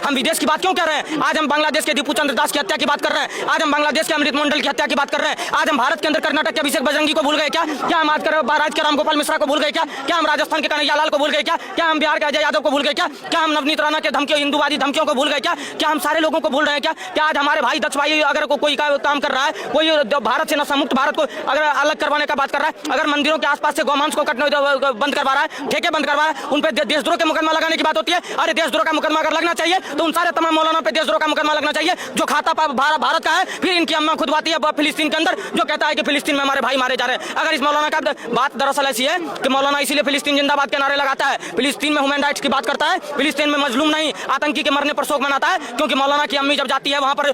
हम विदेश की बात क्यों कर रहे हैं? आज हम बांग्लादेश के दीपू चंद्र दास की हत्या की बात कर रहे हैं, आज हम बांग्लादेश के अमृत मंडल की हत्या की बात कर रहे हैं, आज हम भारत के अंदर कर्नाटक के अभिषेक बजरंगी को भूल गए क्या? क्या हम आज के रामगोपाल मिश्रा को भूल गए क्या? क्या हम राजस्थान के कन्हैया लाल को भूल गए क्या? क्या हम बिहार के अजय यादव को भूल गए क्या? क्या हम नवनीत राणा के धमकियों, हिंदूवादी धमकियों को भूल गए क्या? क्या हम सारे लोगों को भूल रहे हैं क्या? क्या आज हमारे भाई दक्ष भाई अगर कोई काम कर रहा है, कोई भारत से नशा मुक्त भारत को अगर अलग करवाने का बात कर रहा है, अगर मंदिरों के आसपास से गौमांस को कटने बंद करवा रहा है, ठेके बंद करवा रहा है, उन पर देशद्रोह के मुकदमा लगाने की बात होती है। अरे देशद्रोह का मुकदमा अगर लगना चाहिए तो उन सारे तमाम मौलाना पे देशद्रोह का मुकदमा लगना चाहिए जो खाता भारत का है। फिर इनकी अम्मा खुदवाती है फिलिस्तीन के अंदर, जो कहता है कि फिलिस्तीन में हमारे भाई मारे जा रहे हैं। अगर इस मौलाना का बात दरअसल ऐसी है कि मौलाना इसीलिए फिलिस्तीन जिंदाबाद के नारे लगाता है, फिलिस्तीन में ह्यूमन राइट्स की बात करता है, फिलिस्तीन में मजलूम नहीं आतंकी के मरने पर शोक मनाता है, क्योंकि मौलाना की अम्मी जब जाती है वहां पर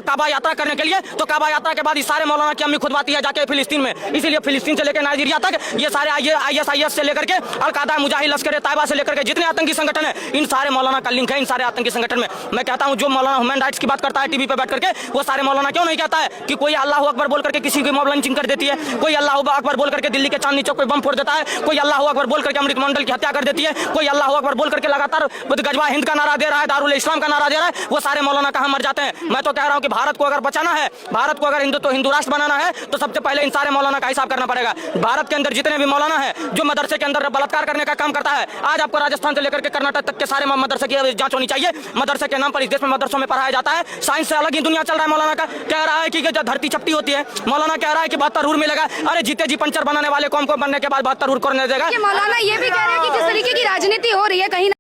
काबा यात्रा करने के लिए, तो काबा यात्रा के बाद इस सारे मौलाना की अम्मी खुदवाती है जाके फिलिस्तीन में। इसीलिए फिलिस्तीन से लेकर नाइजीरिया तक ये सारे ISIS से लेकर के अल-कायदा, मुजाहिद, लश्कर तैयबा से लेकर के जितने आतंकी संगठन है, इन सारे मौलाना का लिंक है इन सारे आतंकी संगठन में। मैं कहता हूं जो मौलाना ह्यूमन राइट्स की बात करता है टीवी पे बैठ करके, वो सारे मौलाना क्यों नहीं कहता है कि कोई अल्लाह अकबर बोल करके किसी की मॉब लंचिंग कर देती है, कोई अल्लाह अकबर बोल करके दिल्ली के चांदनी चौक पे बम फोड़ देता है, कोई अल्लाह अकबर बोल करके अमृत मंडल की हत्या कर देती है, कोई अल्लाह अकबर बोल करके लगातार गजवा हिंद का नारा दे रहा है, दारुल इस्लाम का नारा दे रहा है, वो सारे मौलाना कहां मर जाते हैं। मैं तो कह रहा हूं कि भारत को अगर बचाना है, भारत को अगर हिंदू राष्ट्र बनाना है, तो सबसे पहले इन सारे मौलाना का हिसाब करना पड़ेगा। भारत के अंदर जितने भी मौलाना है जो मदरसे के अंदर बलात्कार करने का काम करता है, आज आपको राजस्थान से लेकर के कर्नाटक तक के सारे मदरसे की जांच होनी चाहिए। मदरसे के नाम पर इस देश में मदरसों में पढ़ाया जाता है, साइंस से अलग ही दुनिया चल रहा है। मौलाना का कह रहा है कि जो धरती चपटी होती है, मौलाना कह रहा है कि 72 हूर मिलेगा। अरे जीते जी पंचर बनाने वाले कौम को बनने के बाद 72 हूर करने देगा। मौलाना ये भी कह रहे हैं कि जिस तरीके की राजनीति हो रही है कहीं